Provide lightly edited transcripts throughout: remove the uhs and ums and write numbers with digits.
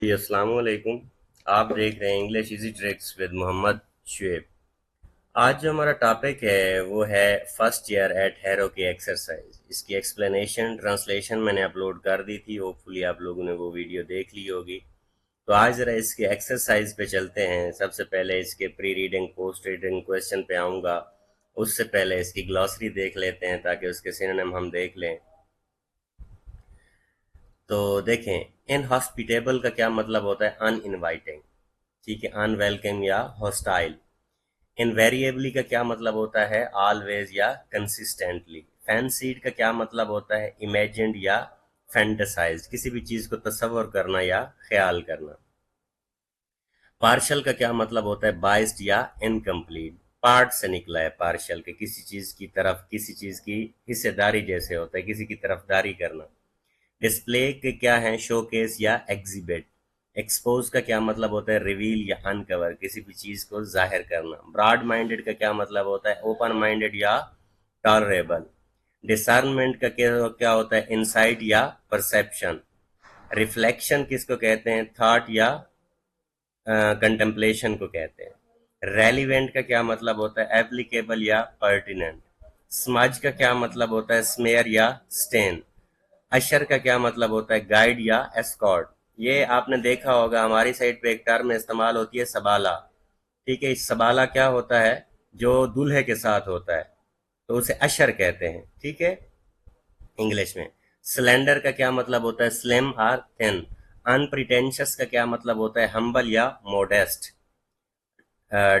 जी अस्सलाम वालेकुम। आप देख रहे हैं English easy tricks with Mohammad Shoaib. आज जो हमारा टॉपिक है वो है फर्स्ट ईयर एट हैरो की एक्सरसाइज। इसकी एक्सप्लेनेशन ट्रांसलेशन मैंने अपलोड कर दी थी, होपफुली आप लोगों ने वो वीडियो देख ली होगी। तो आज ज़रा इसके एक्सरसाइज पे चलते हैं। सबसे पहले इसके pre reading post reading question पे आऊँगा। उससे पहले इसकी ग्लॉसरी देख लेते हैं ताकि उसके सिनोनिम हम देख लें। तो देखें, इनहॉस्पिटेबल का क्या मतलब होता है? अनइनवाइटिंग, ठीक है, अनवेलकम या हॉस्टाइल। इनवेरिएबली का क्या मतलब होता है? ऑलवेज या कंसिस्टेंटली। फैंसीड का क्या मतलब होता है? इमेजिन्ड या फैंटेसाइज, किसी भी चीज को तस्वर करना या ख्याल करना। पार्शल का क्या मतलब होता है? बाइस्ड या इनकम्प्लीट। पार्ट से निकला है पार्शल के, किसी चीज की तरफ, किसी चीज की हिस्सेदारी जैसे होता है, किसी की तरफदारी करना। डिस्प्ले के क्या है? शोकेस या एग्जिबिट। एक्सपोज का क्या मतलब होता है? रिवील या अनकवर, किसी भी चीज को जाहिर करना। ब्रॉड माइंडेड का क्या मतलब होता है? ओपन माइंडेड या टॉलरेबल। डिसर्नमेंट का क्या क्या होता है? इंसाइट या परसेप्शन। रिफ्लेक्शन किसको कहते हैं? थॉट या कंटेम्पलेशन को कहते हैं। रेलिवेंट का क्या मतलब होता है? एप्लीकेबल या पर्टिनेंट। स्मज का क्या मतलब होता है? स्मेयर या स्टेन। अशर का क्या मतलब होता है? गाइड या एस्कॉर्ट। ये आपने देखा होगा हमारी साइड पे एक टर्म इस्तेमाल होती है, सबाला। ठीक है, इस सबाला क्या होता है? जो दूल्हे के साथ होता है, तो उसे अशर कहते हैं। ठीक है, इंग्लिश में। स्लेंडर का क्या मतलब होता है? स्लिम और थिन। अनप्रिटेंशियस का क्या मतलब होता है? हम्बल या मोडेस्ट।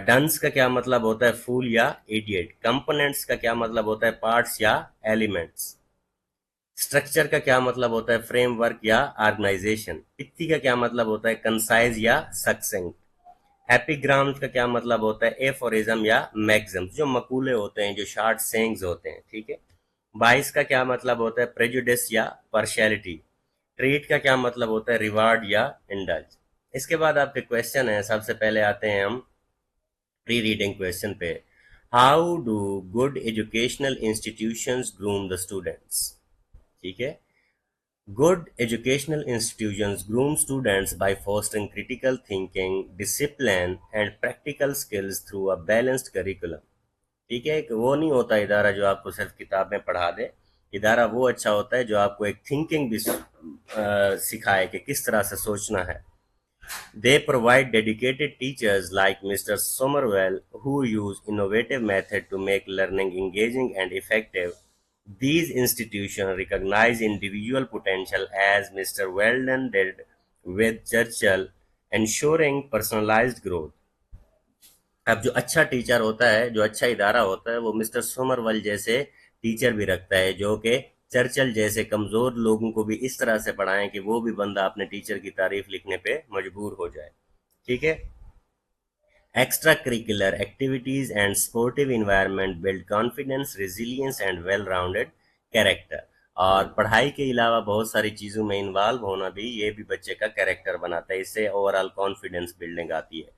डंस का क्या मतलब होता है? फूल या इडियट। कंपोनेंट्स का क्या मतलब होता है? पार्ट्स या एलिमेंट्स। स्ट्रक्चर का क्या मतलब होता है? फ्रेमवर्क या ऑर्गेनाइजेशन। पित्ती का क्या मतलब होता है? कंसाइज या सक्सेंट। एपिग्राम्स का क्या मतलब होता है? एफोरिज्म या मैक्सिम्स, जो मकूले होते हैं, जो शॉर्ट सेइंग्स होते हैं। ठीक है। बाइस का क्या मतलब होता है? प्रेजुडिस या पार्शियलिटी। ट्रीट का क्या मतलब होता है? रिवार्ड या इंडल्ज। इसके बाद आपके क्वेश्चन है। सबसे पहले आते हैं हम प्री रीडिंग क्वेश्चन पे। How do good educational institutions groom the students? ठीक है। Good educational institutions groom students by fostering critical thinking, discipline, and practical skills through a balanced curriculum. ठीक है, कि वो नहीं होता इदारा जो आपको सिर्फ किताब में पढ़ा दे। इदारा वो अच्छा होता है जो आपको एक थिंकिंग भी सिखाए कि किस तरह से सोचना है। They provide dedicated teachers like Mr. Somervell who use innovative methods to make learning engaging and effective. These institutions recognize individual potential as Mr. Weldon did with Churchill, ensuring personalized growth. अब जो अच्छा teacher होता है, जो अच्छा इदारा होता है, वो मिस्टर सोमरवल जैसे टीचर भी रखता है जो कि चर्चिल जैसे कमजोर लोगों को भी इस तरह से पढ़ाएं कि वो भी बंदा अपने टीचर की तारीफ लिखने पे मजबूर हो जाए। ठीक है। Extra curricular activities and sportive environment build confidence, resilience and well rounded character. और पढ़ाई के अलावा बहुत सारी चीज़ों में इन्वॉल्व होना भी, ये भी बच्चे का कैरेक्टर बनाता है। इससे ओवरऑल कॉन्फिडेंस बिल्डिंग आती है।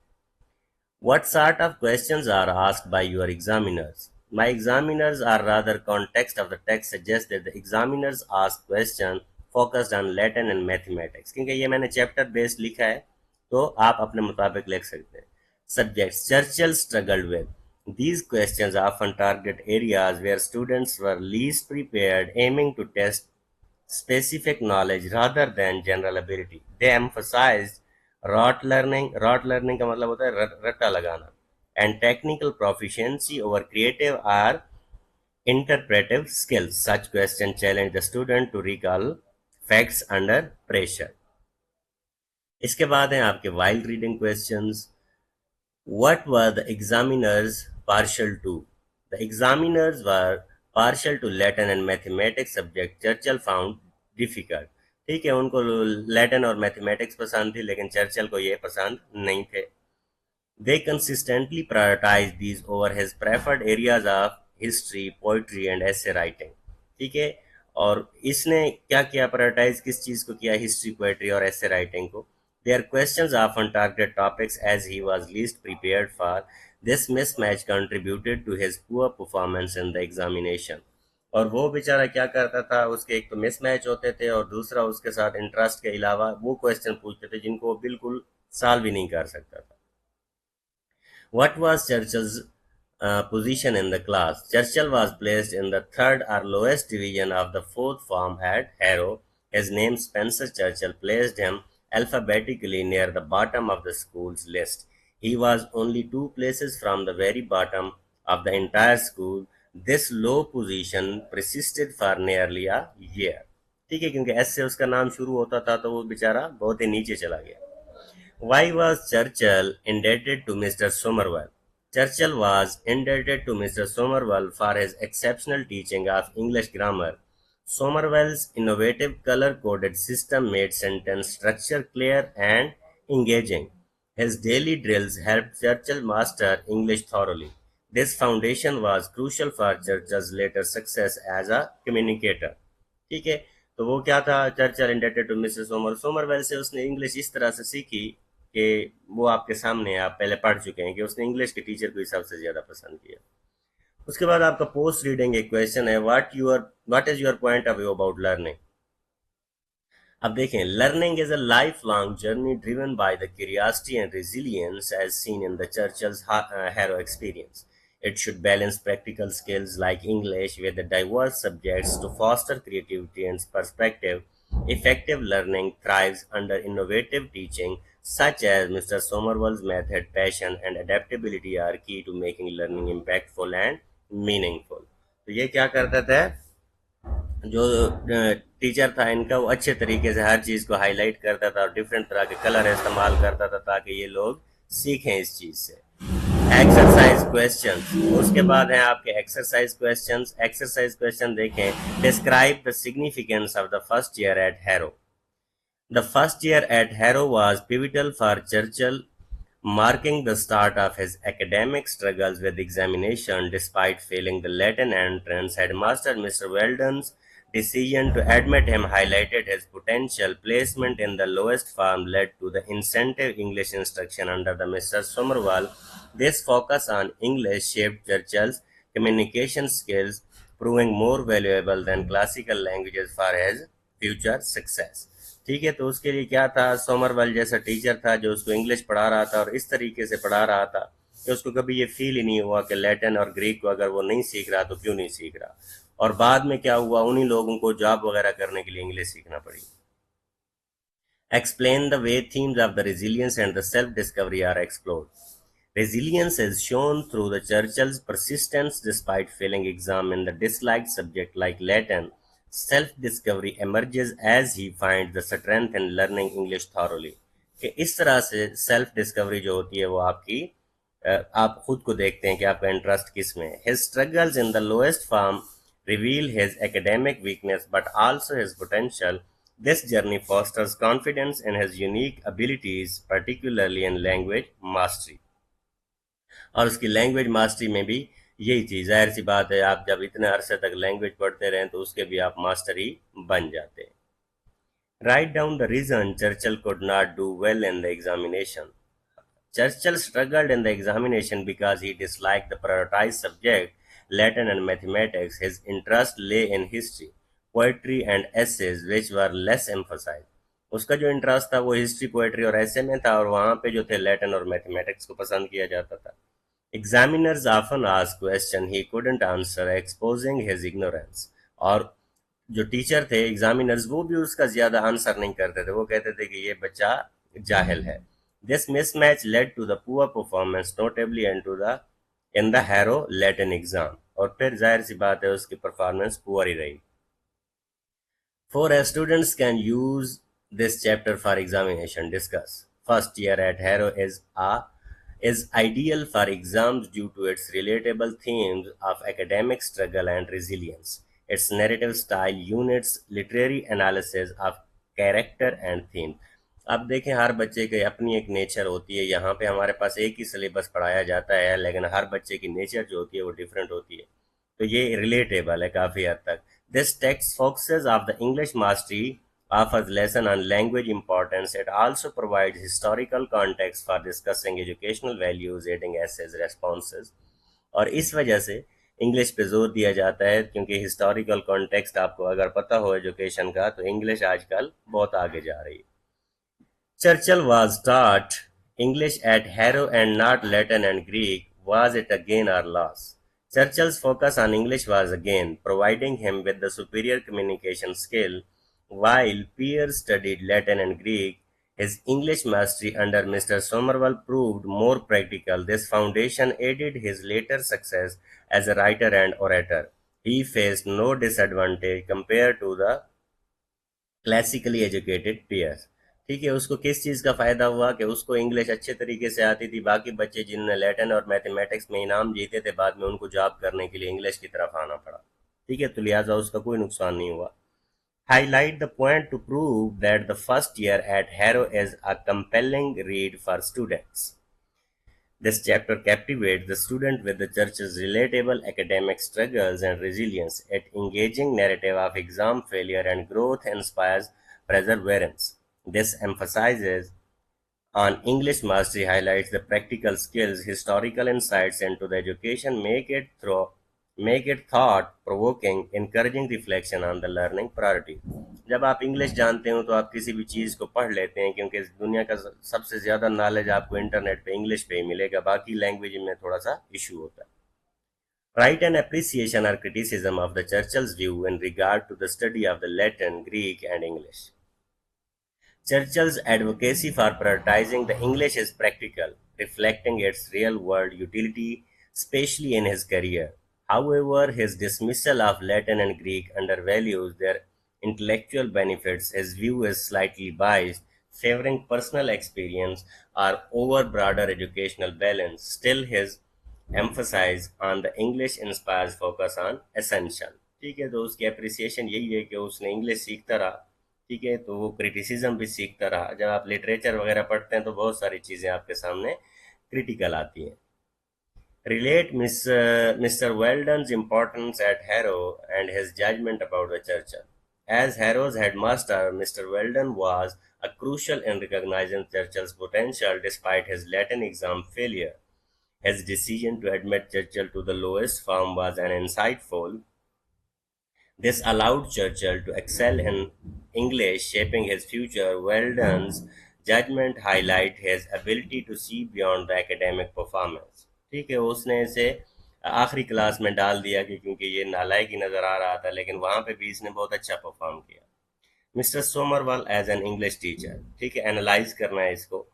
What sort of questions are asked by your examiners? My examiners, are rather context of the text suggests that the examiners ask questions focused on Latin and mathematics. क्योंकि ये मैंने chapter based लिखा है, तो आप अपने मुताबिक लिख सकते हैं। Subjects Churchill struggled with. These questions often target areas where students were least prepared, aiming to test specific knowledge rather than general ability. They emphasized rote learning का मतलब होता है रट्टा लगाना, and technical proficiency over creative or interpretive skills. Such questions challenge the student to recall facts under pressure. इसके बाद हैं आपके wild reading questions. What were the examiners partial to? The examiners were partial to Latin and mathematics subject Churchill found difficult. ठीक है, उनको Latin और mathematics पसंद थी, लेकिन चर्चिल को ये पसंद नहीं थे। They consistently prioritized these over his preferred areas of history, poetry and essay writing. ठीक है, और इसने क्या किया? प्रायोरिटाइज किस चीज को किया? हिस्ट्री, पोएट्री और ऐसे राइटिंग को। Their questions often targeted topics as he was least prepared for. This mismatch contributed to his poor performance in the examination. और वो बेचारा क्या करता था, उसके एक तो मिसमैच होते थे और दूसरा उसके साथ इंटरेस्ट के अलावा वो क्वेश्चन पूछते थे जिनको वो बिल्कुल सॉल्व भी नहीं कर सकता था। What was Churchill's position in the class? Churchill was placed in the third or lowest division of the fourth form at Harrow. His name Spencer Churchill placed him alphabetically near the bottom of the school's list. He was only two places from the very bottom of the entire school. This low position persisted for nearly a year. ठीक है, क्योंकि S से उसका नाम शुरू होता था तो वो बेचारा बहुत ही नीचे चला गया। Why was Churchill indebted to Mr. Somerville? Churchill was indebted to Mr. Somerville for his exceptional teaching of English grammar. Somerville's innovative color-coded system made sentence structure clear and engaging. His daily drills helped Churchill master English thoroughly. This foundation was crucial for Churchill's later success as a communicator. ठीक है, तो वो क्या था, Churchill indebted to Mrs Somervell से उसने English इस तरह से सीखी कि वो आपके सामने है, आप पहले पढ़ चुके हैं कि उसने इंग्लिश के टीचर को सबसे ज्यादा पसंद किया। उसके बाद आपका पोस्ट रीडिंग एक क्वेश्चन है, what is your point of view about learning. अब देखें, learning is a life long journey driven by the curiosity and resilience as seen in the Churchill's Harrow experience. It should balance practical skills like English with the diverse subjects to foster creativity and perspective. Effective learning thrives under innovative teaching, such as Mr. Somerville's method. Passion and adaptability are key to making learning impactful and meaningful. तो ये क्या करता था, जो teacher था इनका, वो अच्छे तरीके से हर चीज़ को हाईलाइट करता था और डिफरेंट तरह के कलर इस्तेमाल करता था ताकि ये लोग सीखें इस चीज़ से। एक्सरसाइज क्वेश्चन, उसके बाद है आपके एक्सरसाइज क्वेश्चंस। एक्सरसाइज क्वेश्चन देखें, describe the significance of the first year at Harrow. The first year at Harrow was pivotal for Churchill, marking the start of his academic struggles with examination. Despite failing the Latin entrance, Headmaster Mr. Weldon's decision to admit him highlighted his potential. Placement in the lowest form led to the incentive English instruction under the Mr. Somerville. This focus on English shaped Churchill's communication skills, proving more valuable than classical languages for his future success. ठीक है, तो उसके लिए क्या था, Somervell जैसा teacher था जो उसको इंग्लिश पढ़ा रहा था और इस तरीके से पढ़ा रहा था कि उसको कभी ये फील ही नहीं हुआ कि लैटिन और ग्रीक को अगर वो नहीं सीख रहा तो क्यों नहीं सीख रहा। और बाद में क्या हुआ, उन्हीं लोगों को जॉब वगैरह करने के लिए इंग्लिश सीखना पड़ी। Explain the way themes of the resilience and the self-discovery are explored. Resilience is shown through the Churchill's persistence despite failing exam in the disliked subject like Latin. Self-discovery emerges as he finds the strength in learning English thoroughly. कि इस तरह से self discovery जो होती है वो आपकी आप खुद को देखते हैं कि आपका इंटरेस्ट किस में है। His struggles in the lowest form reveal his academic weakness but also his potential. This journey fosters confidence in his unique abilities, particularly in language mastery. और उसकी लैंग्वेज मास्टरी में भी यही थी। जाहिर सी बात है, आप जब इतने अरसे तक लैंग्वेज पढ़ते रहें तो उसके भी आप मास्टर ही बन जाते हैं। Write down the reason Churchill could not do well in the examination. Churchill struggled in the examination because he disliked the prioritized subject, Latin and mathematics. His interest lay in history, poetry and essays, which were less emphasized. उसका जो interest था वो history, poetry और ऐसे में था और वहाँ पे जो थे लैटिन और मैथमेटिक्स को पसंद किया जाता था। Examiners often ask question he couldn't answer, exposing his ignorance. और जो टीचर थे एग्जामिनर्स वो भी उसका ज्यादा आंसर नहीं करते थे, वो कहते थे कि ये बच्चा जाहिल है। This mismatch led to the poor performance, notably in the Harrow Latin exam. और फिर जाहिर सी बात है उसकी परफॉर्मेंस पुअर ही रही। For students can use this chapter for examination. Discuss. First year at Harrow is ideal for exams due to its relatable themes of academic struggle and resilience. Its narrative style units literary analysis of character and theme. अब देखें, हर बच्चे की अपनी एक nature होती है। यहाँ पे हमारे पास एक ही सिलेबस पढ़ाया जाता है लेकिन हर बच्चे की नेचर जो होती है वो डिफरेंट होती है, तो ये रिलेटेबल है काफ़ी हद तक। This text focuses of the English mastery offers lesson on language importance. It also provides historical context for discussing educational values, aiding essays responses. और इस वजह से इंग्लिश पे जोर दिया जाता है क्योंकि हिस्टोरिकल कॉन्टेक्स्ट आपको अगर पता हो एजुकेशन का तो इंग्लिश आजकल बहुत आगे जा रही है। Churchill was taught English at Harrow and not Latin and Greek. Was it a gain or loss? Churchill's focus on English was a gain, providing him with the superior communication skill. While peers studied Latin and Greek, his English mastery under Mr. Somerville proved more practical. This foundation aided his later success as a writer and orator. He faced no disadvantage compared to the classically educated pairs. ठीक है, उसको किस चीज़ का फ़ायदा हुआ कि उसको English अच्छे तरीके से आती थी। बाकी बच्चे जिन्होंने लैटिन और मैथमेटिक्स में इनाम जीते थे बाद में उनको जॉब करने के लिए इंग्लिश की तरफ आना पड़ा। ठीक है, तो लिहाजा उसका कोई नुकसान नहीं हुआ। Highlight the point to prove that the first year at Harrow is a compelling read for students. This chapter captivates the student with the church's relatable academic struggles and resilience. Its engaging narrative of exam failure and growth inspires perseverance. This emphasizes on English mastery highlights the practical skills, historical insights into the education, make it thought provoking, encouraging reflection on the learning priority. जब आप English जानते हो तो आप किसी भी चीज़ को पढ़ लेते हैं क्योंकि दुनिया का सबसे ज़्यादा नॉलेज आपको इंटरनेट पे इंग्लिश पे ही मिलेगा, बाकी लैंग्वेज में थोड़ा सा इशू होता है। Write an appreciation or criticism of the Churchill's view in regard to the study of the Latin, Greek, and English. Churchill's advocacy for prioritizing the English is practical, reflecting its real-world utility, especially in his career. However, his dismissal of Latin and Greek undervalues their intellectual benefits. His view is slightly biased, favoring personal experience or over broader educational balance. Still, his emphasis on the English inspires focus on essential. ठीक है, तो उसकी appreciation यही है कि उसने English सीखता रहा। ठीक है, तो वो क्रिटिसिज्म भी सीखता रहा। जब आप लिटरेचर वगैरह पढ़ते हैं तो बहुत सारी चीज़ें आपके सामने क्रिटिकल आती हैं। Relate Mr. Weldon's importance at Harrow and his judgment about the church. As Harrow's headmaster, Mr. Weldon was a crucial in recognizing Churchill's potential despite his Latin exam failure. His decision to admit Churchill to the lowest form was an insightful. This allowed Churchill to excel in English, shaping his future. Weldon's judgment highlight his ability to see beyond the academic performance. ठीक है, उसने इसे आखिरी class में डाल दिया कि क्योंकि ये नालायक ही नज़र आ रहा था, लेकिन वहाँ पे भी इसने बहुत अच्छा परफॉर्म किया। Mister Somervell as an English teacher. ठीक है, एनालाइज करना है इसको।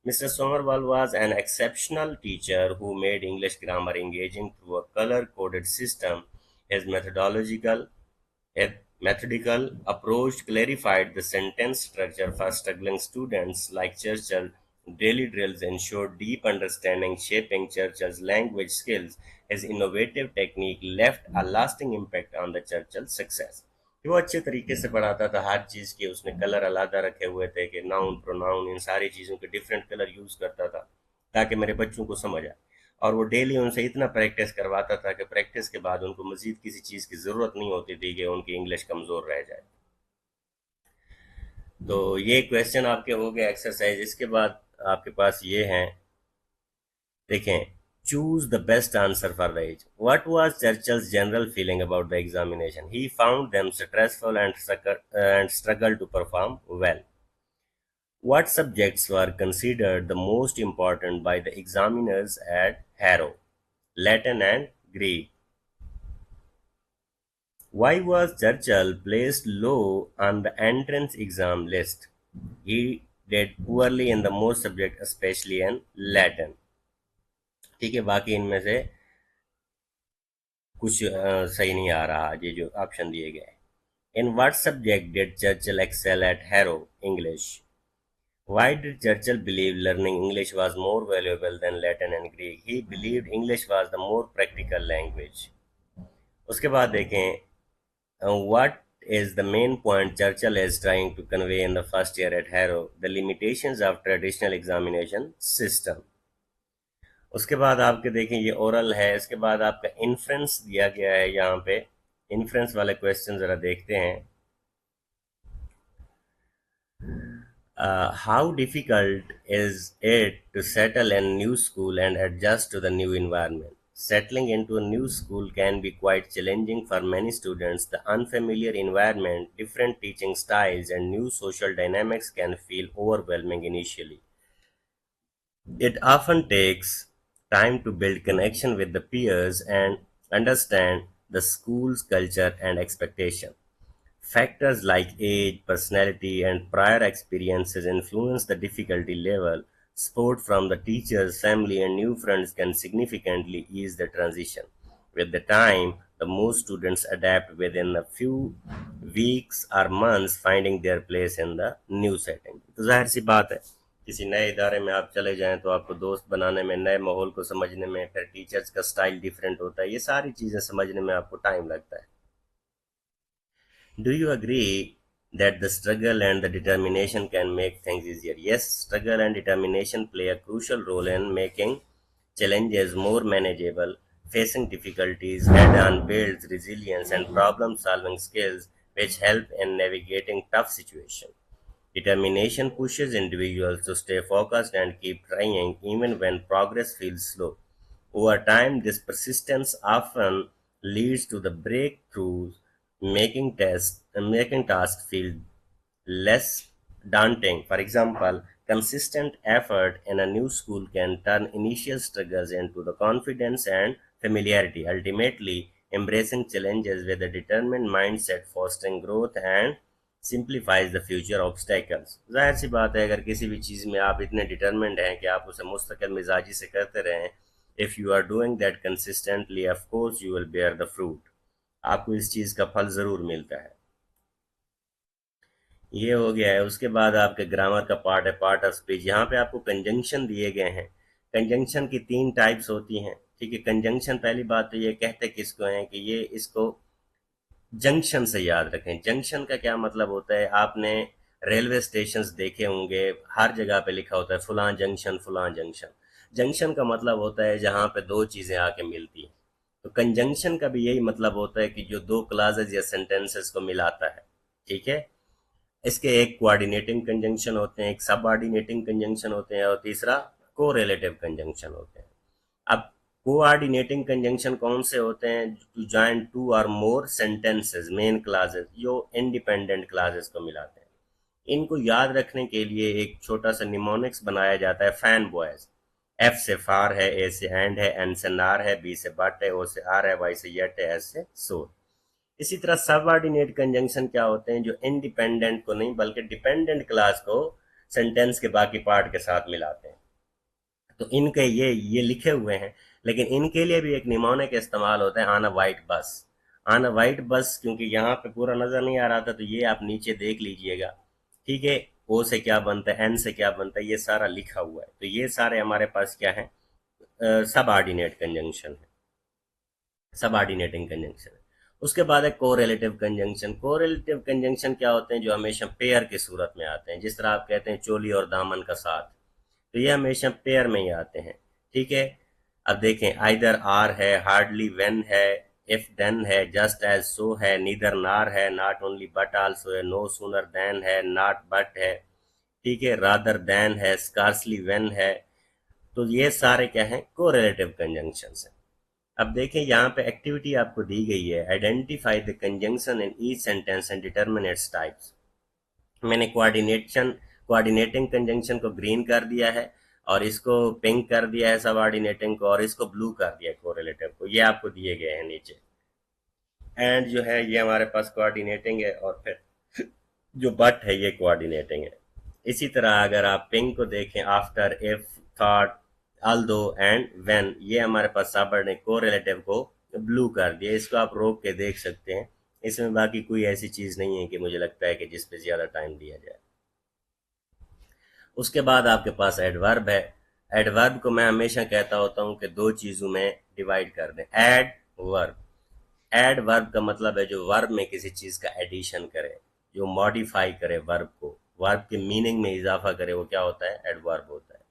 Mr. Somerville was an exceptional teacher who made English grammar engaging through a color-coded system. His methodical approach clarified the sentence structure for struggling students like Churchill. Daily drills ensured deep understanding, shaping Churchill's language skills. His innovative technique left a lasting impact on the Churchill's success. वो अच्छे तरीके से पढ़ाता था, हर चीज़ के उसने colour अलग रखे हुए थे कि नाउन प्रोनाउन इन सारी चीज़ों के डिफरेंट कलर यूज़ करता था ताकि मेरे बच्चों को समझ आए। और वो डेली उनसे इतना प्रैक्टिस करवाता था कि प्रैक्टिस के बाद उनको मजीद किसी चीज़ की ज़रूरत नहीं होती थी कि उनकी इंग्लिश कमज़ोर रह जाए। तो ये क्वेश्चन आपके हो गए एक्सरसाइज। इसके बाद आपके पास ये हैं, देखें, choose the best answer for the age. What was Churchill's general feeling about the examination? He found them stressful and struggle to perform well. What subjects were considered the most important by the examiners at Harrow? Latin and Greek. Why was Churchill placed low on the entrance exam list? He did poorly in the most subjects, especially in Latin. ठीक है, बाकी इनमें से कुछ सही नहीं आ रहा, ये जो ऑप्शन दिए गए। In what subject did Churchill excel at Harrow? English. Why did Churchill believe learning English was more valuable than Latin and Greek? He believed English was the more practical language. उसके बाद देखें, what is the main point Churchill is trying to convey in the first year at Harrow? The limitations of traditional examination system. उसके बाद आपके देखें ये oral है। इसके बाद आपका इन्फ्रेंस दिया गया है यहाँ पे। इन्फ्रेंस वाले क्वेश्चन ज़रा देखते हैं। How difficult is it to settle in new school and adjust to the new environment? Settling into a new school can be quite challenging for many students. The unfamiliar environment, different teaching styles, and new social dynamics can feel overwhelming initially. It often takes time to build connection with the peers and understand the school's culture and expectation. Factors like age, personality, and prior experiences influence the difficulty level. Support from the teachers, family, and new friends can significantly ease the transition. With the time, the most students adapt within a few weeks or months, finding their place in the new setting. तो जाहिर सी बात है, किसी नए इदारे में आप चले जाएं तो आपको दोस्त बनाने में, नए माहौल को समझने में, फिर टीचर्स का स्टाइल डिफरेंट होता है, ये सारी चीज़ें समझने में आपको टाइम लगता है. Do you agree that the struggle and the determination can make things easier? Yes, struggle and determination play a crucial role in making challenges more manageable. Facing difficulties head on builds resilience and problem solving skills which help in navigating tough situations. Determination pushes individuals to stay focused and keep trying even when progress feels slow. Over time, this persistence often leads to the breakthroughs, making tasks feel less daunting. For example, consistent effort in a new school can turn initial struggles into the confidence and familiarity, ultimately embracing challenges with a determined mindset, fostering growth and simplifies the future obstacles. जाहिर सी बात है, अगर किसी भी चीज़ में आप इतने determined हैं कि आप उसे मुस्तकिल मिजाजी से करते रहें, if you are doing that consistently, of course you will bear the fruit. आपको इस चीज़ का फल ज़रूर मिलता है. ये हो गया है. उसके बाद आपके ग्रामर का पार्ट है, पार्ट ऑफ स्पीच. यहाँ पे आपको कंजंक्शन दिए गए हैं. कंजंक्शन की तीन टाइप्स होती हैं. ठीक है, कंजंक्शन पहली बात तो ये कहते किसको हैं कि ये इसको जंक्शन से याद रखें. जंक्शन का क्या मतलब होता है, आपने रेलवे स्टेशंस देखे होंगे, हर जगह पे लिखा होता है फलां जंक्शन फलां जंक्शन. जंक्शन का मतलब होता है जहाँ पे दो चीज़ें आके मिलती हैं. तो कंजंक्शन का भी यही मतलब होता है कि जो दो क्लासेस या सेंटेंसेस को मिलाता है. ठीक है, इसके एक कोऑर्डिनेटिंग कंजंक्शन होते हैं, एक सबऑर्डिनेटिंग कंजंक्शन होते हैं और तीसरा कोरिलेटिव कंजंक्शन होते हैं. अब कोऑर्डिनेटिंग कंजंक्शन कौन से होते हैं? टू जॉइन टू और मोर सेंटेंसेस, मेन क्लासेस जो इंडिपेंडेंट क्लासेस को मिलाते हैं. इनको याद रखने के लिए एक छोटा सा निमोनिक्स बनाया जाता है, फैन बॉयज. एफ से फार है, ए से एंड है, एन से नार है, बी से बट है, ओ से आर है, वाई से यट है, एस से सोर. इसी तरह सबऑर्डिनेट कंजंक्शन क्या होते हैं? जो इंडिपेंडेंट को नहीं बल्कि डिपेंडेंट क्लास को सेंटेंस के बाकी पार्ट के साथ मिलाते हैं. तो इनके ये लिखे हुए हैं, लेकिन इनके लिए भी एक निमोनिक इस्तेमाल होता है, आन अ वाइट बस. आन अ वाइट बस, क्योंकि यहाँ पे पूरा नजर नहीं आ रहा था तो ये आप नीचे देख लीजिएगा. ठीक है, ओ से क्या बनता है, एन से क्या बनता है, ये सारा लिखा हुआ है. तो ये सारे हमारे पास क्या है? सब ऑर्डिनेट कंजंक्शन है, सब ऑर्डिनेटिंग कंजंक्शन है. उसके बाद है कोरिलेटिव कंजंक्शन. कोरिलेटिव कंजंक्शन क्या होते हैं? जो हमेशा पेयर की सूरत में आते हैं. जिस तरह आप कहते हैं चोली और दामन का साथ, तो ये हमेशा पेयर में ही आते हैं. ठीक है, अब देखें, आइदर आर है, हार्डली वेन है, इफ देन है, जस्ट एज सो है, नीदर नार है, नॉट ओनली बट आल्सो है, नो सूनर देन है, नॉट बट है. ठीक है, रादर देन है, स्कार्सली वेन है. तो ये सारे क्या हैं? कोरिलेटिव कंजंक्शन है. अब देखें, यहाँ पे एक्टिविटी आपको दी गई है, identify the conjunction in each sentence and determine its types. मैंने कोऑर्डिनेटिंग कंजंक्शन को ग्रीन कर दिया है और इसको पिंक कर दिया है सबऑर्डिनेटिंग को, और इसको ब्लू कर दिया कोरिलेटिव को. ये आपको दिए गए हैं नीचे. एंड जो है ये हमारे पास कोऑर्डिनेटिंग है, और फिर जो बट है ये कोऑर्डिनेटिंग है. इसी तरह अगर आप पिंक को देखें, after, if, thought, although and when, ये हमारे पास सबऑर्डिनेट कोरिलेटिव को ब्लू कर दिया. इसको आप रोक के देख सकते हैं. इसमें बाकी कोई ऐसी चीज नहीं है कि मुझे लगता है कि जिस पे ज्यादा टाइम दिया जाए. उसके बाद आपके पास एडवर्ब है. एडवर्ब को मैं हमेशा कहता होता हूं कि दो चीजों में डिवाइड कर दें, एड वर्ब. एड वर्ब का मतलब है जो वर्ब में किसी चीज का एडिशन करे, जो मॉडिफाई करे वर्ब को, वर्ब के मीनिंग में इजाफा करे, वो क्या होता है? एडवर्ब होता है.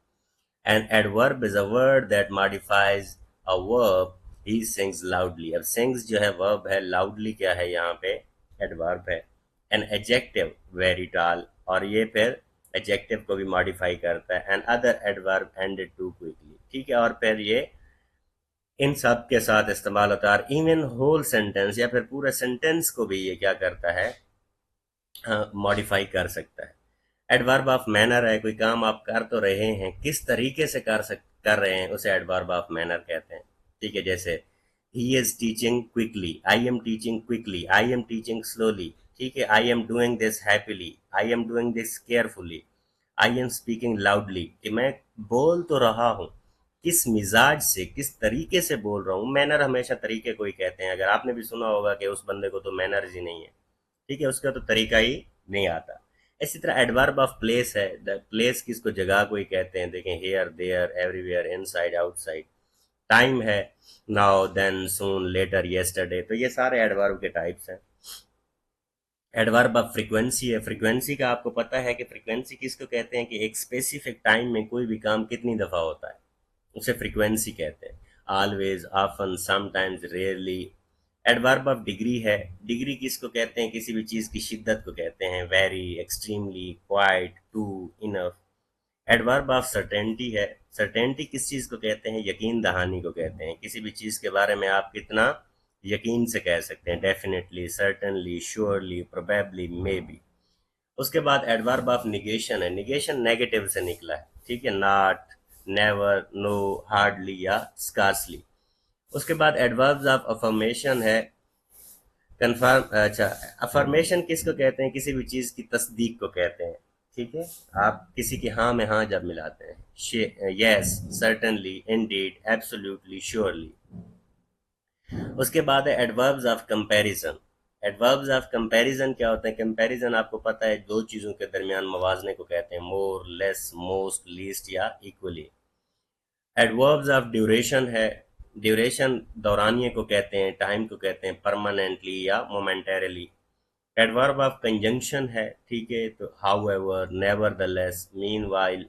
And adverb is a word that modifies a verb. He sings loudly. अब सिंग्स जो है वर्ब है, लाउडली क्या है यहाँ पे? एडवर्ब है. एन एडजेक्टिव, वेरी टॉल, और ये फिर एडजेक्टिव को भी मॉडिफाई करता है. And other adverb ended to quickly. ठीक है, और फिर ये इन सब के साथ इस्तेमाल होता है। इवन होल सेंटेंस या फिर पूरे सेंटेंस को भी ये क्या करता है, मॉडिफाई कर सकता है। एडवर्ब ऑफ मैनर है, कोई काम आप कर तो रहे हैं, किस तरीके से कर रहे हैं, उसे एडवर्ब ऑफ मैनर कहते हैं। ठीक है, जैसे he is teaching quickly, I am teaching quickly, I am teaching slowly. ठीक है, I am doing this happily, I am doing this carefully, I am speaking loudly, कि मैं बोल तो रहा हूँ, किस मिजाज से, किस तरीके से बोल रहा हूँ। मैनर हमेशा तरीके को ही कहते हैं। अगर आपने भी सुना होगा कि उस बंदे को तो मैनर्स ही नहीं है, ठीक है, उसका तो तरीका ही नहीं आता। इसी तरह एडवर्ब ऑफ प्लेस है, द प्लेस किसको, जगह को ही कहते हैं। देखें, here, there, everywhere, inside, outside. Time है, now, then, soon, later, yesterday. तो ये सारे एडवर्ब के टाइप्स हैं। एडवर्ब ऑफ फ्रीक्वेंसी है, फ्रीक्वेंसी का आपको पता है कि फ्रीक्वेंसी किसको कहते हैं, कि एक स्पेसिफिक टाइम में कोई भी काम कितनी दफा होता है, उसे फ्रीक्वेंसी कहते हैं। Always, often, sometimes, rarely. Adverb of degree है, डिग्री किसको कहते हैं, किसी भी चीज की शिद्दत को कहते हैं। Very, extremely, quite, too, enough. Adverb of certainty है, सर्टेनिटी किस चीज को कहते हैं, यकीन दहानी को कहते हैं। किसी भी चीज के बारे में आप कितना यकीन से कह सकते हैं। Definitely, certainly, surely, probably, may be. उसके बाद एडवर्ब ऑफ निगेशन है, निगेशन नेगेटिव से निकला है। ठीक है, नॉट, नेवर, नो, हार्डली या स्कार्सली। उसके बाद एडवर्ब्स ऑफ अफर्मेशन है, कंफर्म, अच्छा, अफर्मेशन किसको कहते हैं, किसी भी चीज की तस्दीक को कहते हैं। ठीक है, आप किसी की हाँ में हाँ जब मिलाते हैं, yes, certainly, Indeed, absolutely, surely. उसके बाद है adverbs of comparison. Adverbs of comparison क्या होते हैं, कंपैरिजन आपको पता है, दो चीजों के दरमियान मवाजने को कहते हैं। मोर, लेस, मोस्ट, लीस्ट या इक्वली। एडवर्ब्स ऑफ ड्यूरेशन है, ड्यूरेशन दौरानिये को कहते हैं, टाइम को कहते हैं, परमानेंटली या मोमेंटरीली। एडवर्ब ऑफ कंजंक्शन है, ठीक है, तो however, nevertheless, meanwhile.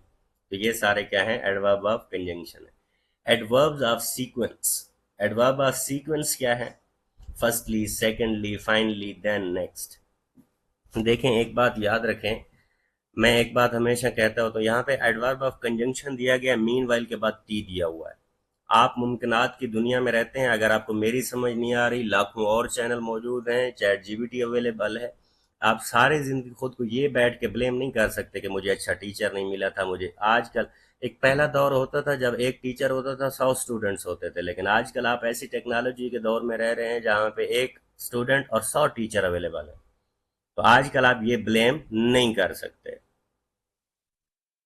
तो ये सारे क्या हैं, एडवर्ब ऑफ कंजंक्शन है। Adverbs of sequence, adverb of sequence क्या है, firstly, secondly, finally, then, next. देखें, एक बात याद रखें, मैं एक बात हमेशा कहता हूं, तो यहाँ पे एडवर्ब ऑफ कंजंक्शन दिया गया, मीन वाइल के बाद टी दिया हुआ है। आप मुमकिनात की दुनिया में रहते हैं, अगर आपको मेरी समझ नहीं आ रही, लाखों और चैनल मौजूद हैं, चैट जीपीटी अवेलेबल है। आप सारी जिंदगी खुद को ये बैठ के ब्लेम नहीं कर सकते कि मुझे अच्छा टीचर नहीं मिला था। मुझे आजकल, एक पहला दौर होता था जब एक टीचर होता था, 100 स्टूडेंट्स होते थे, लेकिन आजकल आप ऐसी टेक्नोलॉजी के दौर में रह रहे हैं जहाँ पे एक स्टूडेंट और 100 टीचर अवेलेबल है। तो आजकल आप ये ब्लेम नहीं कर सकते।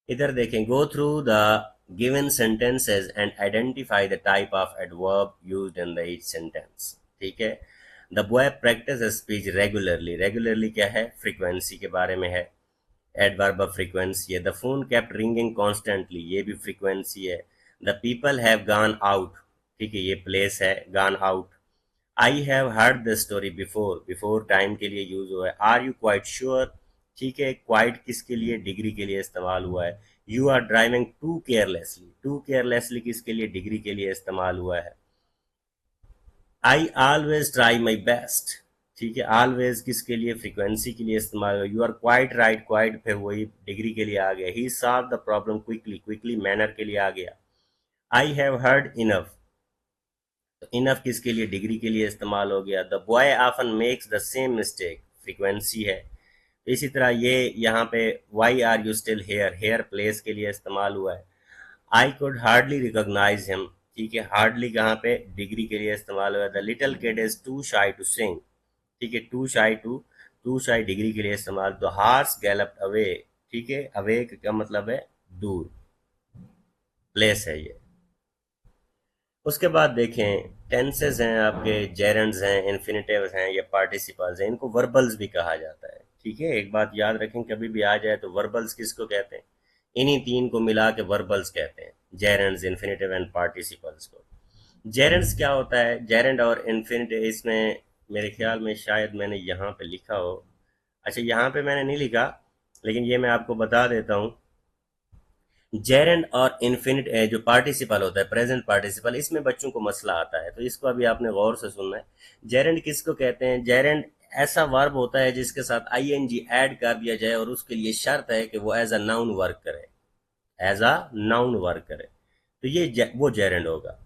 इधर देखें, go through the given sentences and identify the type of adverb used in the each sentence. ठीक है, the boy practice speech regularly, regularly क्या है, फ्रीक्वेंसी के बारे में है। एडवर्ब ऑफ फ्रीक्वेंसी है। The phone kept ringing constantly, ये भी फ्रीक्वेंसी है। The people have gone out, ठीक है, ये प्लेस है, gone out. I have heard the story before, before time के लिए यूज हुआ है। आर यू क्वाइट श्योर, ठीक है, क्वाइट किसके लिए, डिग्री के लिए इस्तेमाल हुआ है। You are driving too carelessly, too carelessly किसके लिए, डिग्री के लिए इस्तेमाल हुआ है। I always try my best, ठीक है, ऑलवेज किसके लिए, फ्रीक्वेंसी के लिए इस्तेमाल हुआ। You are quite right, quite फिर वही डिग्री के लिए आ गया। He solve the problem quickly, quickly manner के लिए आ गया। आई हैव हर्ड इनफ, तो इनफ किसके लिए, डिग्री के लिए इस्तेमाल हो गया। The boy often makes the same mistake, frequency है। तो इसी तरह ये यहाँ पे why are you still here, here place के लिए इस्तेमाल हुआ है। I could hardly recognise him, ठीक है, हार्डली कहाँ पे, डिग्री के लिए इस्तेमाल हुआ है। The little kid is too shy to sing, ठीक है, टू शाई डिग्री के लिए इस्तेमाल। द हार्स गैलप्ड अवे, ठीक है, अवे का मतलब है दूर, प्लेस है ये। उसके बाद देखें, टेंसेस हैं आपके, जेरेंड्स हैं, इन्फिनेटिव्स हैं, या पार्टिसिपल्स हैं, इनको वर्बल्स भी कहा जाता है। ठीक है, एक बात याद रखें, कभी भी आ जाए तो वर्बल्स किसको कहते हैं, इन्हीं तीन को मिला के वर्बल्स कहते हैं, जेरेंड्स, इन्फिनेटिव एंड पार्टिसिपल्स को। जेरेंड्स क्या होता है, जेरेंड और इन्फिनेटिव, इसमें मेरे ख्याल में शायद मैंने यहाँ पे लिखा हो, अच्छा यहाँ पे मैंने नहीं लिखा, लेकिन ये मैं आपको बता देता हूँ। जेरेंड और इन्फिनिट जो पार्टिसिपल होता है, प्रेजेंट पार्टिसिपल, इसमें बच्चों को मसला आता है, तो इसको अभी आपने गौर से सुनना है। जेरेंड किसको कहते हैं, जेरेंड ऐसा वर्ब होता है जिसके साथ आईएनजी ऐड कर दिया जाए और उसके लिए शर्त है कि वो एज अ नाउन वर्क करे, एज अ नाउन वर्क करे, तो ये वो जेरेंड होगा।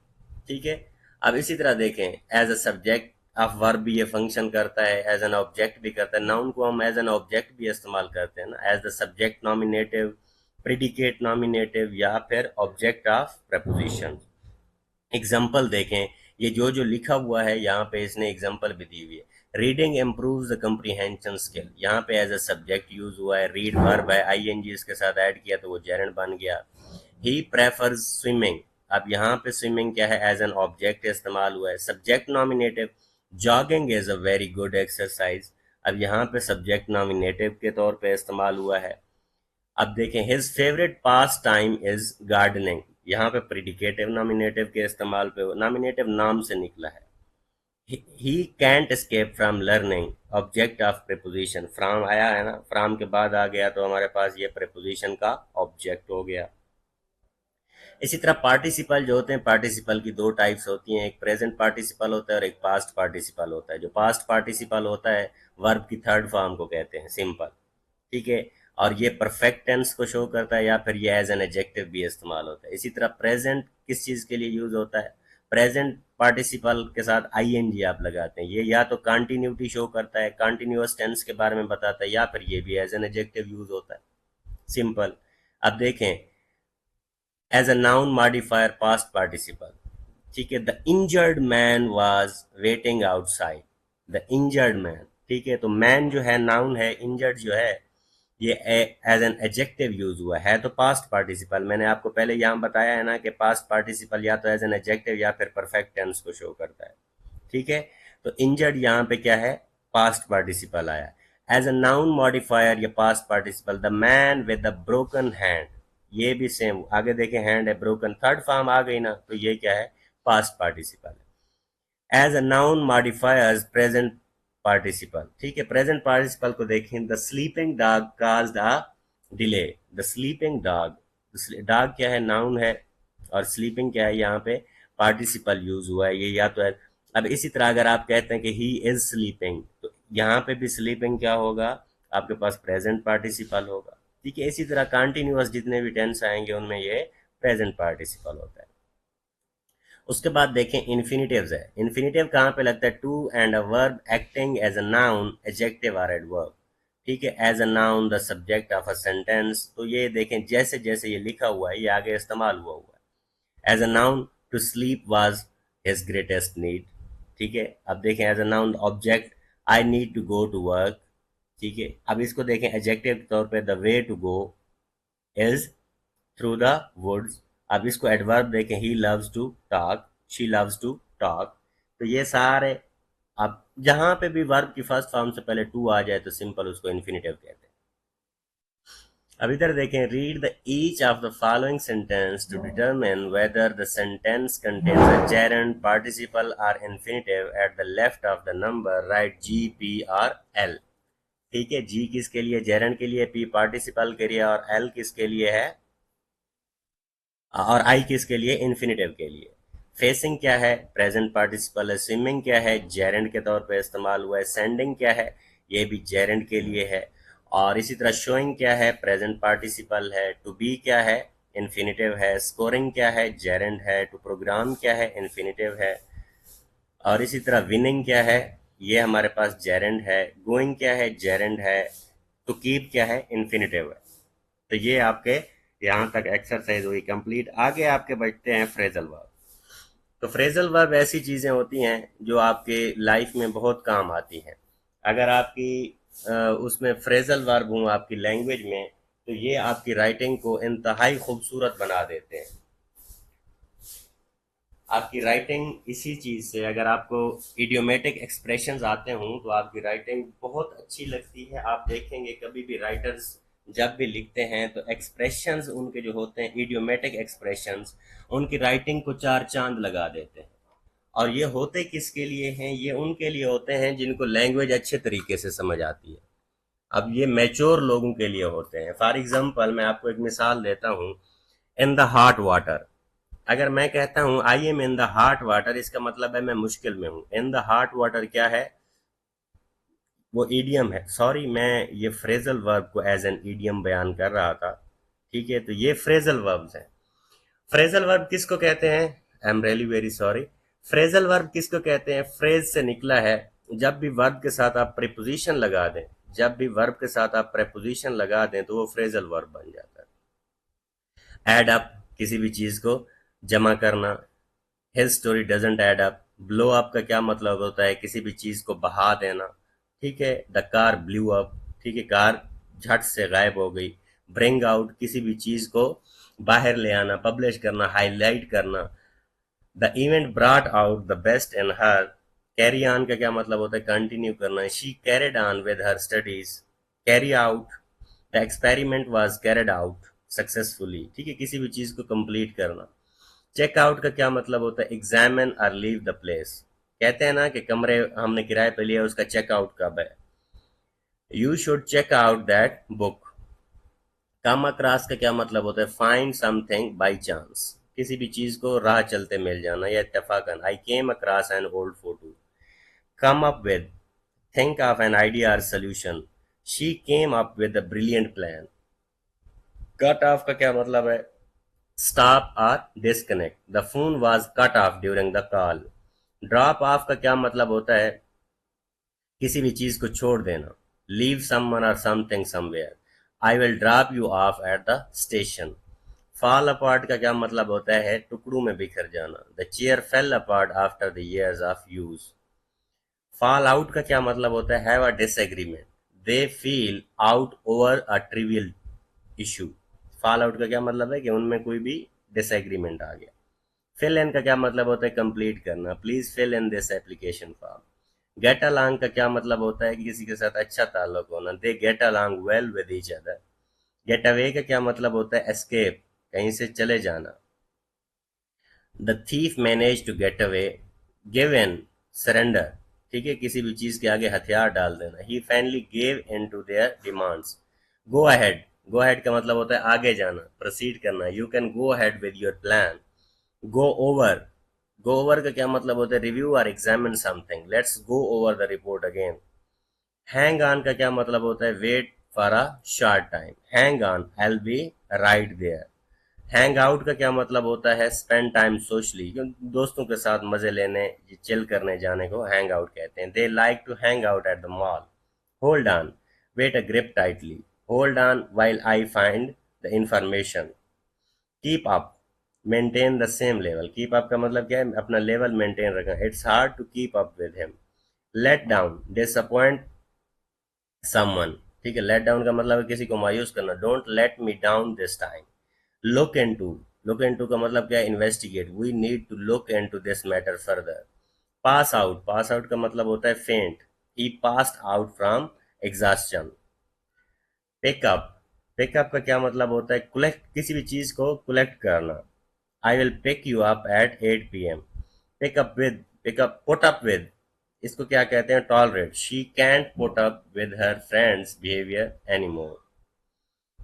ठीक है, अब इसी तरह देखें, as a subject of verb भी ये फंक्शन करता है, एज एन ऑब्जेक्ट भी करता है। नाउन को हम एज एन ऑब्जेक्ट भी इस्तेमाल करते हैं ना, as the subject nominative, predicate nominative, या फिर ऑब्जेक्ट ऑफ प्रपोजिशन। एग्जाम्पल देखें, ये जो लिखा हुआ है यहाँ पे इसने एग्जाम्पल भी दी हुई है। Reading improves the comprehension skill, यहाँ पे एज अ सब्जेक्ट यूज हुआ है, रीड वर्ब है, आईएनजी इसके साथ ऐड किया तो वो जेरेंड बन गया। ही प्रेफर्स स्विमिंग, अब यहाँ पे स्विमिंग क्या है, एज एन ऑब्जेक्ट इस्तेमाल हुआ है। Subject nominative, jogging is a very good exercise, अब यहाँ पे सब्जेक्ट नॉमिनेटिव के तौर पे इस्तेमाल हुआ है। अब देखें, his favourite pass time is gardening, यहाँ पे प्रिडिकेटिव नॉमिनेटिव के इस्तेमाल पे, नॉमिनेटिव नाम से निकला है। He can't escape from learning, object of preposition, from आया है ना, फ्रॉम के बाद आ गया तो हमारे पास ये प्रेपोजिशन का ऑब्जेक्ट हो गया। इसी तरह पार्टिसिपल जो होते हैं, पार्टिसिपल की दो टाइप्स होती हैं, एक प्रेजेंट पार्टिसिपल होता है और एक पास्ट पार्टिसिपल होता है। जो पास्ट पार्टिसिपल होता है वर्ब की थर्ड फॉर्म को कहते हैं, सिंपल, ठीक है, और ये परफेक्ट टेंस को शो करता है, या फिर ये एज एन एडजेक्टिव भी इस्तेमाल होता है। इसी तरह प्रेजेंट किस चीज़ के लिए यूज होता है, प्रेजेंट पार्टिसिपल के साथ आईएनजी आप लगाते हैं, ये या तो कंटिन्यूटी शो करता है, कंटिन्यूअस टेंस के बारे में बताता है, या फिर ये भी एज एन एडजेक्टिव यूज होता है, सिंपल। अब देखें, as a noun modifier past participle, ठीक है, the injured man was waiting outside, the injured man, ठीक है, तो मैन जो है नाउन है, इंजर्ड जो है ये एज एन एडजेक्टिव यूज हुआ है तो पास्ट पार्टिसिपल। मैंने आपको पहले यहाँ बताया है ना कि पास्ट पार्टिसिपल या तो एज एन एडजेक्टिव या फिर परफेक्ट टेंस को शो करता है, ठीक है। तो इंजर्ड यहाँ पे क्या है, पास्ट पार्टिसिपल आया। एज अ नाउन मॉडिफायर या past participle, the man with the broken hand, ये भी सेम, आगे देखें हैंड है, ब्रोकन थर्ड फॉर्म आ गई ना, तो ये क्या है, पास्ट पार्टिसिपल है। As a noun modifiers present participle, ठीक है, प्रेजेंट पार्टिसिपल को देखें, the sleeping dog caused a delay, the sleeping dog, dog क्या है, नाउन है, और स्लीपिंग क्या है, यहाँ पे पार्टिसिपल यूज हुआ है, ये या तो है। अब इसी तरह अगर आप कहते हैं कि ही इज स्लीपिंग, तो यहाँ पे भी स्लीपिंग क्या होगा, आपके पास प्रेजेंट पार्टिसिपल होगा, ठीक है। इसी तरह कंटिन्यूअस जितने भी टेंस आएंगे उनमें ये प्रेजेंट पार्टिसिपल होता है। उसके बाद देखें इन्फिनेटिव्स है, इन्फिनेटिव कहाँ पे लगता है, to and a verb acting as a noun, adjective और एडवर्ब, ठीक है, as a noun the subject of a sentence, तो ये देखें जैसे जैसे ये लिखा हुआ है ये आगे इस्तेमाल हुआ हुआ है। As a noun to sleep was his greatest need, ठीक है। अब देखें as a noun object, I need to go to work, ठीक है। अब इसको देखें एडजेक्टिव के तौर पे, the way to go is through the woods. अब इसको एडवर्ब देखें, he loves to talk, she loves to talk, तो ये सारे, अब जहां पे भी वर्ब की फर्स्ट फॉर्म से पहले टू आ जाए तो सिंपल उसको इन्फिनेटिव कहते हैं। अब इधर देखें, read the each of the following sentence to determine whether the sentence contains a gerund, participle और infinitive, at the left of the number right G, P और एल, ठीक है। जी किसके लिए, जेरेंड के लिए, पी पार्टिसिपल के लिए, और एल किसके लिए है, और आई किसके लिए, इन्फिनेटिव के लिए। फेसिंग क्या है, प्रेजेंट पार्टिसिपल है। स्विमिंग क्या है, जेरेंड के तौर पे इस्तेमाल हुआ है। सेंडिंग क्या है, ये भी जेरेंड के लिए है। और इसी तरह शोइंग क्या है, प्रेजेंट पार्टिसिपल है। टू बी क्या है, इन्फिनेटिव है। स्कोरिंग क्या है, जेरेंड है। टू प्रोग्राम क्या है, इन्फिनेटिव है। और इसी तरह विनिंग क्या है, ये हमारे पास जेरेंड है। गोइंग क्या है, जेरेंड है। टू कीप क्या है, इन्फिनेटिव है। तो ये आपके यहाँ तक एक्सरसाइज हुई कंप्लीट। आगे आपके बचते हैं फ्रेजल वर्ब। तो फ्रेजल वर्ब ऐसी चीज़ें होती हैं जो आपके लाइफ में बहुत काम आती हैं। अगर आपकी उसमें फ्रेजल वर्ब हूँ आपकी लैंग्वेज में, तो ये आपकी राइटिंग को इंतहाई खूबसूरत बना देते हैं। आपकी राइटिंग इसी चीज़ से, अगर आपको इडियोमेटिक एक्सप्रेशंस आते हों तो आपकी राइटिंग बहुत अच्छी लगती है। आप देखेंगे कभी भी राइटर्स जब भी लिखते हैं तो एक्सप्रेशंस उनके जो होते हैं, इडियोमेटिक एक्सप्रेशंस, उनकी राइटिंग को चार चांद लगा देते हैं। और ये होते किसके लिए हैं, ये उनके लिए होते हैं जिनको लैंग्वेज अच्छे तरीके से समझ आती है। अब ये मैच्योर लोगों के लिए होते हैं। फॉर एग्जाम्पल मैं आपको एक मिसाल देता हूँ, इन द हॉट वाटर, अगर मैं कहता हूं I am in the hot water, इसका मतलब है मैं मुश्किल में हूं। इन द हॉट वाटर क्या है, वो ईडियम है। सॉरी, मैं ये फ्रेजल वर्ब को एज एन ईडियम बयान कर रहा था, ठीक है। तो ये फ्रेजल वर्ब्स हैं। फ्रेजल वर्ब किसको कहते हैं, I am really very sorry. Phrasal verb किसको कहते हैं? फ्रेज से निकला है। जब भी वर्ब के साथ आप प्रीपोजिशन लगा दें, जब भी वर्ब के साथ आप प्रीपोजिशन लगा दें तो वो फ्रेजल वर्ब बन जाता है। एड अप, किसी भी चीज को जमा करना। His story doesn't add up. Blow up का क्या मतलब होता है? किसी भी चीज को बहा देना। ठीक है, द कार ब्लू अप। ठीक है, कार झट से गायब हो गई। ब्रिंग आउट, किसी भी चीज को बाहर ले आना, पब्लिश करना, हाईलाइट करना। The event brought out the best in her. Carry on का क्या मतलब होता है? कंटिन्यू करना। She carried on with her studies. Carry out, the experiment was carried out successfully. ठीक है, किसी भी चीज को कंप्लीट करना। चेक आउट का क्या मतलब होता है? एग्जामिन और लीव द प्लेस। कहते हैं ना कि कमरे हमने किराए पे लिया, उसका चेकआउट कब है? You should check out that book. Come across का क्या मतलब होता है? फाइंड समथिंग बाई चांस, किसी भी चीज को राह चलते मिल जाना या इत्तेफाकन। I came across an old photo. Come up with, think of an idea और solution. She came up with a brilliant plan. Cut off का क्या मतलब है? स्टॉप और disconnect. The phone was cut off during the call. Drop off का क्या मतलब होता है? किसी भी चीज को छोड़ देना। लीव समवन और something somewhere. I will drop you of at the station. Fall apart का क्या मतलब होता है? टुकड़ों में बिखर जाना। The chair fail apart after the years of use. Fall out का क्या मतलब होता है? Have a disagreement. They feel out over a trivial issue. Fall out का क्या मतलब है? कि उनमें कोई भी डिसएग्रीमेंट आ गया। फिल इन का क्या मतलब होता है? कंप्लीट करना। Please fill in this application form. Get along का क्या मतलब होता है? कि किसी के साथ अच्छा ताल्लुक होना। They get along well with each other. Get away का क्या मतलब होता है? एस्केप, कहीं से चले जाना। The thief manage to get away. Give in, surrender. ठीक है, किसी भी चीज के आगे हथियार डाल देना। He finally gave in to their demands. Go ahead, go ahead का मतलब होता है आगे जाना, प्रोसीड करना। You can go ahead with your plan. Go over, go over का क्या मतलब होता है? रिव्यू और examine something. Let's go over the report again. Hang on का क्या मतलब होता है? Wait for a short time. Hang on, I be right there. Hang out का क्या मतलब होता है? स्पेंड टाइम सोशली, दोस्तों के साथ मजे लेने, चिल करने जाने को हैंग आउट कहते हैं। They like to hang out at the mall. Hold on, wait a grip tightly. Hold on while I find the information. Keep up, maintain the same level. Keep up का मतलब क्या है? अपना level maintain रखना। It's hard to keep up with him. Let down, disappoint someone. ठीक है, let down का मतलब है किसी को मायूस करना। Don't let me down this time. Look into, look into का मतलब क्या है? Investigate. We need to look into this matter further. Pass out, pass out का मतलब होता है faint. He passed out from exhaustion. Pick up, pick up का क्या मतलब होता है? कलेक्ट, किसी भी चीज को कलेक्ट करना। I will pick you up at 8 p.m. Pick up with, pick up, put up with, इसको क्या कहते हैं? Tolerate. She can't put up with her friend's behaviour anymore.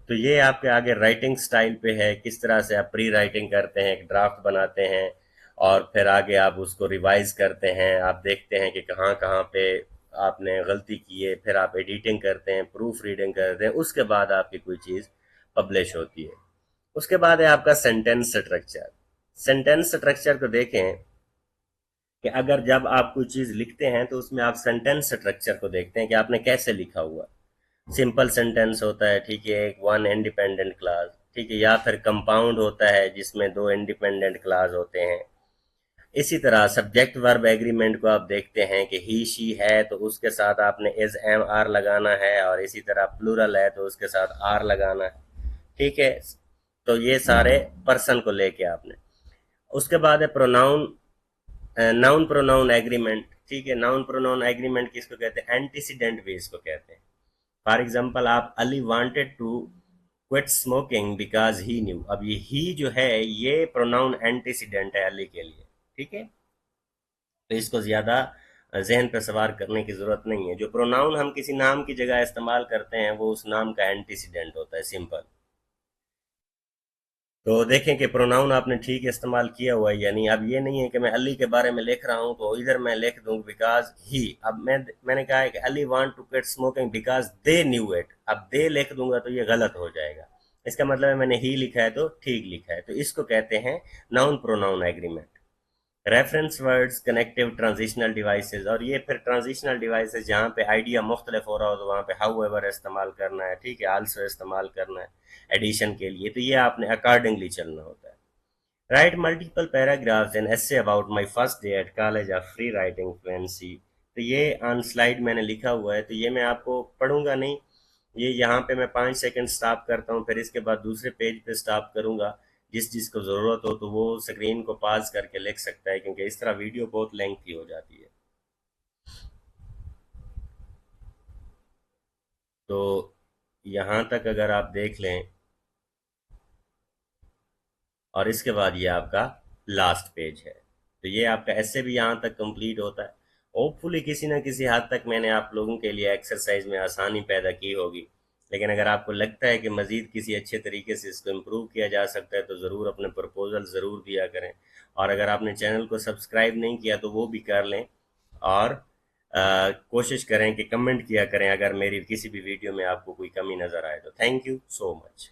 तो ये आपके आगे राइटिंग स्टाइल पे है, किस तरह से आप प्री राइटिंग करते हैं, एक ड्राफ्ट बनाते हैं और फिर आगे आप उसको रिवाइज करते हैं। आप देखते हैं कि कहाँ कहाँ पे आपने गलती की है, फिर आप एडिटिंग करते हैं, प्रूफ रीडिंग करते हैं, उसके बाद आपकी कोई चीज़ पब्लिश होती है। उसके बाद है आपका सेंटेंस स्ट्रक्चर। सेंटेंस स्ट्रक्चर को देखें कि अगर जब आप कोई चीज़ लिखते हैं तो उसमें आप सेंटेंस स्ट्रक्चर को देखते हैं कि आपने कैसे लिखा हुआ। सिंपल सेंटेंस होता है, ठीक है, एक वन इंडिपेंडेंट क्लास। ठीक है, या फिर कंपाउंड होता है जिसमें दो इंडिपेंडेंट क्लास होते हैं। इसी तरह सब्जेक्ट वर्ब एग्रीमेंट को आप देखते हैं कि ही शी है तो उसके साथ आपने इज एम आर लगाना है, और इसी तरह प्लूरल है तो उसके साथ आर लगाना है। ठीक है, तो ये सारे पर्सन को लेके आपने। उसके बाद है प्रोनाउन, नाउन प्रोनाउन एग्रीमेंट। ठीक है, नाउन प्रोनाउन एग्रीमेंट किसको कहते हैं? एंटीसीडेंट वेज को कहते हैं। फॉर एग्जाम्पल, आप Ali wanted to quit smoking because he knew. अब ये ही जो है ये प्रोनाउन एंटीसीडेंट है अली के लिए। ठीक है, तो इसको ज्यादा जहन पर सवार करने की जरूरत नहीं है। जो प्रोनाउन हम किसी नाम की जगह इस्तेमाल करते हैं वो उस नाम का एंटीसीडेंट होता है, सिंपल। तो देखें कि प्रोनाउन आपने ठीक इस्तेमाल किया हुआ है या नहीं। अब ये नहीं है कि मैं अली के बारे में लिख रहा हूं तो इधर मैं लिख दूं बिकॉज ही। अब मैंने कहा है कि Ali want to quit smoking because they knew it. अब दे लिख दूंगा तो ये गलत हो जाएगा। इसका मतलब है मैंने ही लिखा है तो ठीक लिखा है। तो इसको कहते हैं noun pronoun agreement. Reference words, connective transitional devices, और ये फिर ट्रांजिशनल डिवाइसेस जहाँ पे आइडिया मुख्तलिफ हो रहा हो तो वहाँ पे हाउ एवर इस्तेमाल करना है, ठीक है, आल्सो इस्तेमाल करना है एडिशन के लिए, तो ये आपने अकॉर्डिंगली चलना होता है। Right multiple paragraphs and essay about my first day at college of free writing fluency, तो ये ऑन स्लाइड मैंने लिखा हुआ है, तो ये मैं आपको पढ़ूंगा नहीं, ये यहाँ पे मैं 5 सेकंड स्टॉप करता हूँ, फिर इसके बाद दूसरे पेज पे स्टॉप करूंगा। जिस जिसको ज़रूरत हो तो वो स्क्रीन को पॉज करके लिख सकता है, क्योंकि इस तरह वीडियो बहुत लेंथी हो जाती है। तो यहाँ तक अगर आप देख लें, और इसके बाद ये आपका लास्ट पेज है, तो ये आपका ऐसे भी यहाँ तक कंप्लीट होता है। होपफुली किसी न किसी हद तक मैंने आप लोगों के लिए एक्सरसाइज में आसानी पैदा की होगी, लेकिन अगर आपको लगता है कि मज़ीद किसी अच्छे तरीके से इसको इम्प्रूव किया जा सकता है तो ज़रूर अपने प्रपोजल ज़रूर दिया करें। और अगर आपने चैनल को सब्सक्राइब नहीं किया तो वो भी कर लें, और कोशिश करें कि कमेंट किया करें अगर मेरी किसी भी वीडियो में आपको कोई कमी नज़र आए तो। Thank you so much.